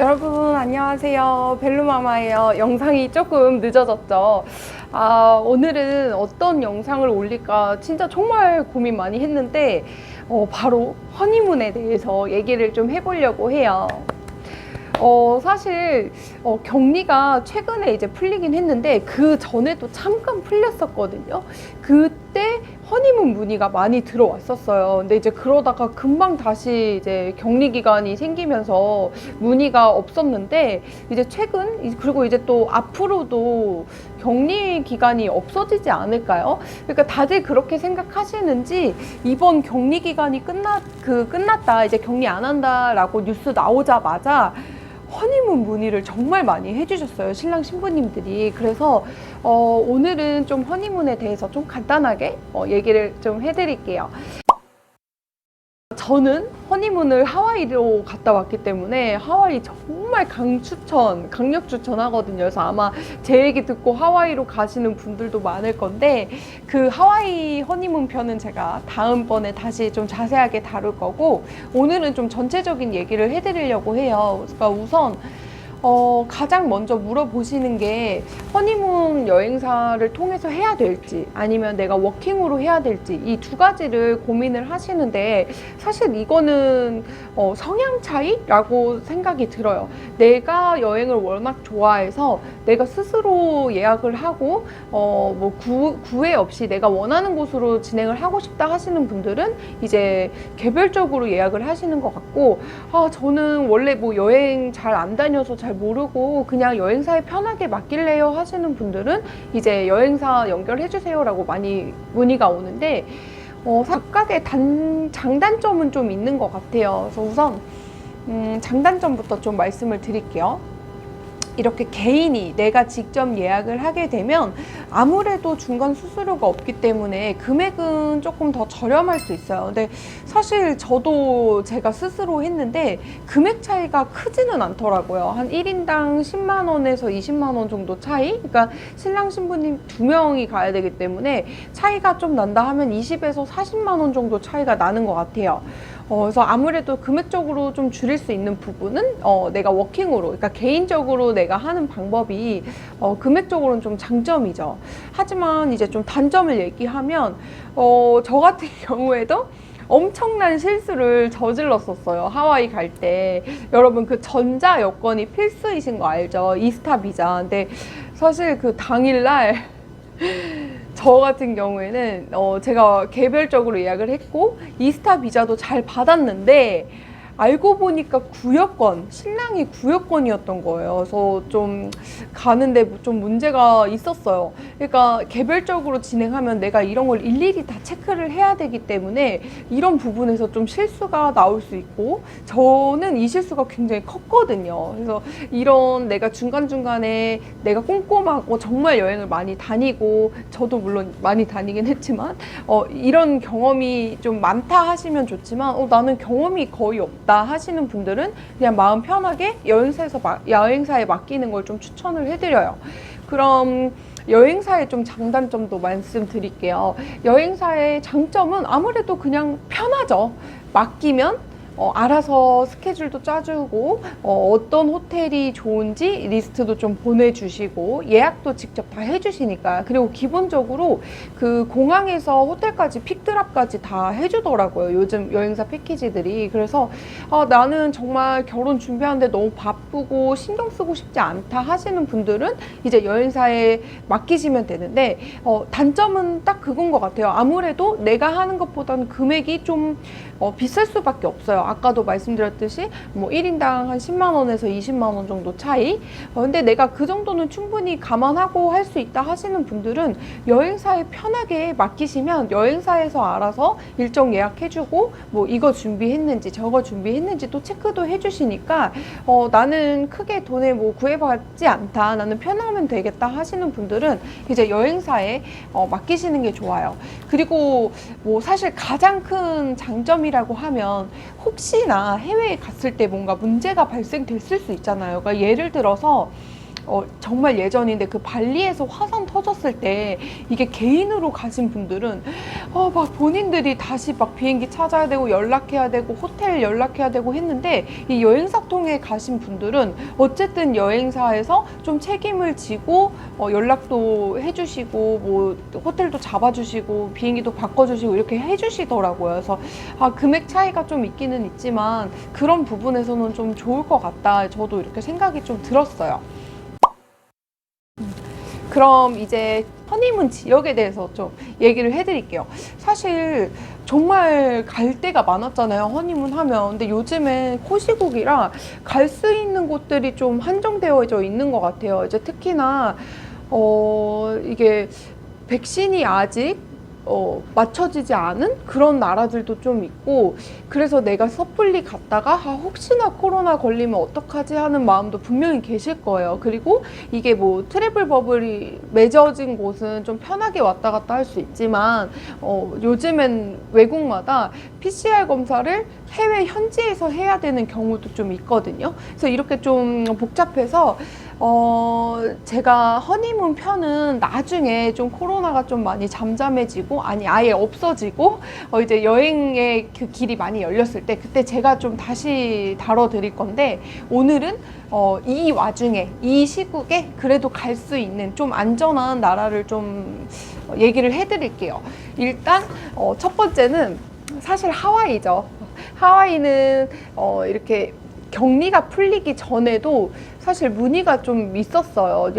여러분 안녕하세요. 벨루마마예요. 영상이 조금 늦어졌죠. 오늘은 어떤 영상을 올릴까 진짜 정말 고민 많이 했는데 바로 허니문에 대해서 얘기를 좀 해보려고 해요. 사실 격리가 최근에 이제 풀리긴 했는데 그 전에도 잠깐 풀렸었거든요. 그때 허니문 문의가 많이 들어왔었어요. 근데 이제 그러다가 금방 다시 이제 격리 기간이 생기면서 문의가 없었는데 이제 최근 그리고 이제 또 앞으로도 격리 기간이 없어지지 않을까요? 그러니까 다들 그렇게 생각하시는지 이번 격리 기간이 끝났다 이제 격리 안 한다라고 뉴스 나오자마자 허니문 문의를 정말 많이 해주셨어요. 신랑 신부님들이. 그래서 오늘은 좀 허니문에 대해서 좀 간단하게 얘기를 좀 해드릴게요. 저는 허니문을 하와이로 갔다 왔기 때문에 하와이 정말 강력 추천하거든요. 그래서 아마 제 얘기 듣고 하와이로 가시는 분들도 많을 건데 그 하와이 허니문 편은 제가 다음번에 다시 좀 자세하게 다룰 거고 오늘은 좀 전체적인 얘기를 해드리려고 해요. 그러니까 우선 가장 먼저 물어보시는 게 허니문 여행사를 통해서 해야 될지 아니면 내가 워킹으로 해야 될지 이 두 가지를 고민을 하시는데 사실 이거는 성향 차이라고 생각이 들어요. 내가 여행을 워낙 좋아해서 내가 스스로 예약을 하고 구애 없이 내가 원하는 곳으로 진행을 하고 싶다 하시는 분들은 이제 개별적으로 예약을 하시는 것 같고 저는 원래 여행 잘 안 다녀서 잘 모르고 그냥 여행사에 편하게 맡길래요 하시는 분들은 이제 여행사 연결해 주세요 라고 많이 문의가 오는데 각각의 장단점은 좀 있는 것 같아요. 그래서 우선 장단점부터 좀 말씀을 드릴게요. 이렇게 개인이 내가 직접 예약을 하게 되면 아무래도 중간 수수료가 없기 때문에 금액은 조금 더 저렴할 수 있어요. 근데 사실 저도 제가 스스로 했는데 금액 차이가 크지는 않더라고요. 한 1인당 10만 원에서 20만 원 정도 차이? 그러니까 신랑 신부님 2명이 가야 되기 때문에 차이가 좀 난다 하면 20에서 40만 원 정도 차이가 나는 것 같아요. 그래서 아무래도 금액적으로 좀 줄일 수 있는 부분은 내가 워킹으로, 그러니까 개인적으로 내가 하는 방법이 금액적으로는 좀 장점이죠. 하지만 이제 좀 단점을 얘기하면 저 같은 경우에도 엄청난 실수를 저질렀었어요. 하와이 갈 때. 여러분 그 전자 여권이 필수이신 거 알죠? 이스타 비자. 근데 사실 그 당일날 저 같은 경우에는 제가 개별적으로 예약을 했고 이스타 비자도 잘 받았는데 알고 보니까 구여권, 신랑이 구여권이었던 거예요. 그래서 좀 가는데 좀 문제가 있었어요. 그러니까 개별적으로 진행하면 내가 이런 걸 일일이 다 체크를 해야 되기 때문에 이런 부분에서 좀 실수가 나올 수 있고 저는 이 실수가 굉장히 컸거든요. 그래서 이런 내가 중간중간에 내가 꼼꼼하고 정말 여행을 많이 다니고 저도 물론 많이 다니긴 했지만 이런 경험이 좀 많다 하시면 좋지만 나는 경험이 거의 없다 하시는 분들은 그냥 마음 편하게 여행사에 맡기는 걸 좀 추천을 해드려요. 그럼 여행사의 좀 장단점도 말씀드릴게요. 여행사의 장점은 아무래도 그냥 편하죠. 맡기면 알아서 스케줄도 짜주고 어떤 호텔이 좋은지 리스트도 좀 보내주시고 예약도 직접 다 해주시니까 그리고 기본적으로 그 공항에서 호텔까지 픽드랍까지 다 해주더라고요. 요즘 여행사 패키지들이. 그래서 나는 정말 결혼 준비하는데 너무 바쁘고 신경 쓰고 싶지 않다 하시는 분들은 이제 여행사에 맡기시면 되는데 단점은 딱 그건 것 같아요. 아무래도 내가 하는 것보다는 금액이 좀 비쌀 수밖에 없어요. 아까도 말씀드렸듯이 1인당 한 10만 원에서 20만 원 정도 차이. 근데 내가 그 정도는 충분히 감안하고 할 수 있다 하시는 분들은 여행사에 편하게 맡기시면 여행사에서 알아서 일정 예약해주고 이거 준비했는지 저거 준비했는지 또 체크도 해주시니까 나는 크게 돈에 구애받지 않다, 나는 편하면 되겠다 하시는 분들은 이제 여행사에 맡기시는 게 좋아요. 그리고 사실 가장 큰 장점이라고 하면 혹시나 해외에 갔을 때 뭔가 문제가 발생됐을 수 있잖아요. 그러니까 예를 들어서 정말 예전인데 그 발리에서 화산 터졌을 때 이게 개인으로 가신 분들은 막 본인들이 다시 막 비행기 찾아야 되고 연락해야 되고 호텔 연락해야 되고 했는데, 이 여행사 통해 가신 분들은 어쨌든 여행사에서 좀 책임을 지고 연락도 해주시고 뭐 호텔도 잡아주시고 비행기도 바꿔주시고 이렇게 해주시더라고요. 그래서 금액 차이가 좀 있기는 있지만 그런 부분에서는 좀 좋을 것 같다, 저도 이렇게 생각이 좀 들었어요. 그럼 이제 허니문 지역에 대해서 좀 얘기를 해드릴게요. 사실 정말 갈 데가 많았잖아요, 허니문 하면. 근데 요즘엔 코시국이라 갈 수 있는 곳들이 좀 한정되어져 있는 것 같아요. 이제 특히나 이게 백신이 아직 맞춰지지 않은 그런 나라들도 좀 있고, 그래서 내가 섣불리 갔다가 혹시나 코로나 걸리면 어떡하지 하는 마음도 분명히 계실 거예요. 그리고 이게 뭐 트래블 버블이 맺어진 곳은 좀 편하게 왔다 갔다 할 수 있지만 요즘엔 외국마다 PCR 검사를 해외 현지에서 해야 되는 경우도 좀 있거든요. 그래서 이렇게 좀 복잡해서 제가 허니문 편은 나중에 좀 코로나가 좀 많이 잠잠해지고, 아니 아예 없어지고 이제 여행의 그 길이 많이 열렸을 때 그때 제가 좀 다시 다뤄드릴 건데, 오늘은 이 와중에 이 시국에 그래도 갈 수 있는 좀 안전한 나라를 좀 얘기를 해드릴게요. 일단 첫 번째는 사실 하와이죠. 하와이는 이렇게 격리가 풀리기 전에도 사실 문의가 좀 있었어요.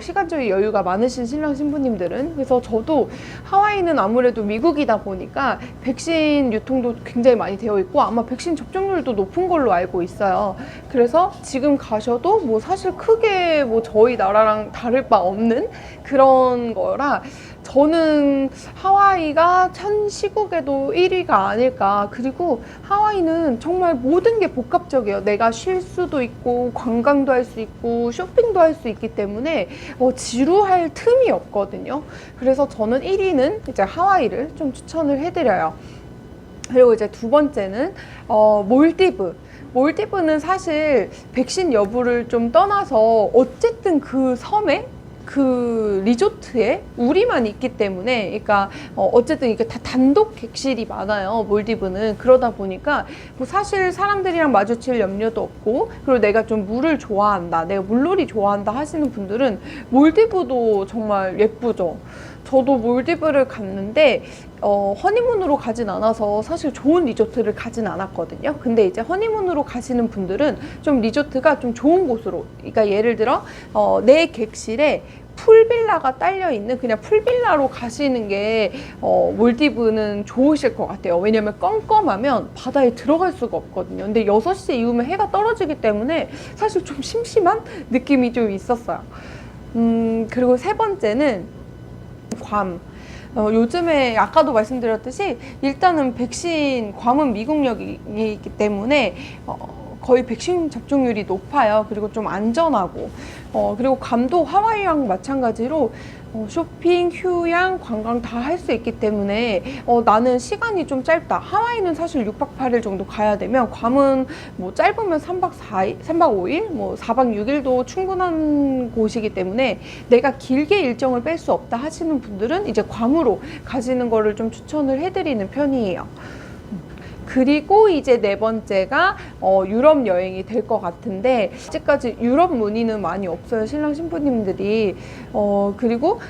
시간적인 여유가 많으신 신랑 신부님들은. 그래서 저도 하와이는 아무래도 미국이다 보니까 백신 유통도 굉장히 많이 되어 있고 아마 백신 접종률도 높은 걸로 알고 있어요. 그래서 지금 가셔도 뭐 사실 크게 뭐 저희 나라랑 다를 바 없는 그런 거라, 저는 하와이가 현 시국에도 1위가 아닐까. 그리고 하와이는 정말 모든 게 복합적이에요. 내가 쉴 수도 있고 관광도 할 수 있고 쇼핑도 할 수 있기 때문에 지루할 틈이 없거든요. 그래서 저는 1위는 이제 하와이를 좀 추천을 해드려요. 그리고 이제 두 번째는 몰디브. 몰디브는 사실 백신 여부를 좀 떠나서 어쨌든 그 섬에 그 리조트에 우리만 있기 때문에, 그러니까 어쨌든 이게 다 단독 객실이 많아요, 몰디브는. 그러다 보니까 뭐 사실 사람들이랑 마주칠 염려도 없고, 그리고 내가 좀 물을 좋아한다, 내가 물놀이 좋아한다 하시는 분들은 몰디브도 정말 예쁘죠. 저도 몰디브를 갔는데 허니문으로 가진 않아서 사실 좋은 리조트를 가진 않았거든요. 근데 이제 허니문으로 가시는 분들은 좀 리조트가 좀 좋은 곳으로, 그러니까 예를 들어 내 객실에 풀빌라가 딸려 있는 그냥 풀빌라로 가시는 게 몰디브는 좋으실 것 같아요. 왜냐면 껌껌하면 바다에 들어갈 수가 없거든요. 근데 6시 이후면 해가 떨어지기 때문에 사실 좀 심심한 느낌이 좀 있었어요. 그리고 세 번째는 괌. 요즘에 아까도 말씀드렸듯이 일단은 괌은 미국역이기 때문에 거의 백신 접종률이 높아요. 그리고 좀 안전하고, 그리고 괌도 하와이랑 마찬가지로 쇼핑, 휴양, 관광 다 할 수 있기 때문에 나는 시간이 좀 짧다, 하와이는 사실 6박 8일 정도 가야 되면 괌은 뭐 짧으면 3박 4일, 3박 5일, 뭐 4박 6일도 충분한 곳이기 때문에 내가 길게 일정을 뺄 수 없다 하시는 분들은 이제 괌으로 가시는 거를 좀 추천을 해드리는 편이에요. 그리고 이제 네 번째가 유럽 여행이 될 것 같은데, 아직까지 유럽 문의는 많이 없어요, 신랑 신부님들이. 그리고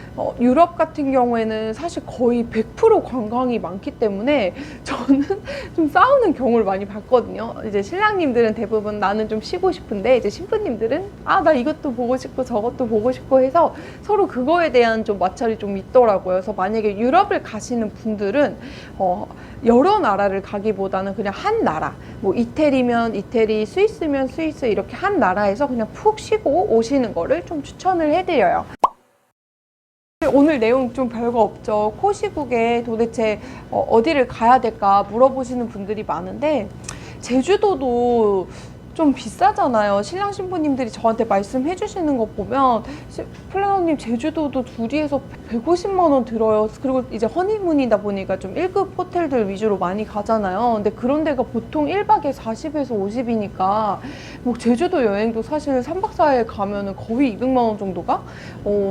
유럽 같은 경우에는 사실 거의 100% 관광이 많기 때문에 저는 좀 싸우는 경우를 많이 봤거든요. 이제 신랑님들은 대부분 나는 좀 쉬고 싶은데, 이제 신부님들은 나 이것도 보고 싶고 저것도 보고 싶고 해서 서로 그거에 대한 좀 마찰이 좀 있더라고요. 그래서 만약에 유럽을 가시는 분들은 여러 나라를 가기보다는 그냥 한 나라, 뭐 이태리면 이태리, 스위스면 스위스, 이렇게 한 나라에서 그냥 푹 쉬고 오시는 거를 좀 추천을 해드려요. 오늘 내용 좀 별거 없죠. 코시국에 도대체 어디를 가야 될까 물어보시는 분들이 많은데, 제주도도 좀 비싸잖아요. 신랑 신부님들이 저한테 말씀해 주시는 거 보면 플래너님 제주도도 둘이서 150만 원 들어요. 그리고 이제 허니문이다 보니까 좀 1급 호텔들 위주로 많이 가잖아요. 근데 그런 데가 보통 1박에 40에서 50이니까 뭐 제주도 여행도 사실 3박 4일 가면은 거의 200만 원 정도가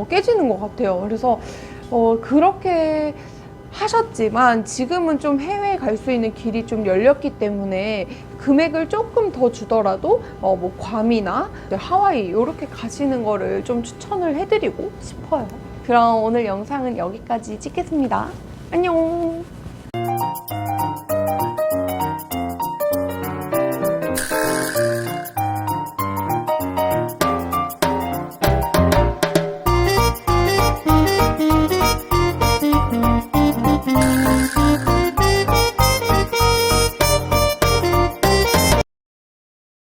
깨지는 것 같아요. 그래서 그렇게 하셨지만 지금은 좀 해외 갈 수 있는 길이 좀 열렸기 때문에 금액을 조금 더 주더라도 뭐 괌이나 하와이 이렇게 가시는 거를 좀 추천을 해드리고 싶어요. 그럼 오늘 영상은 여기까지 찍겠습니다. 안녕.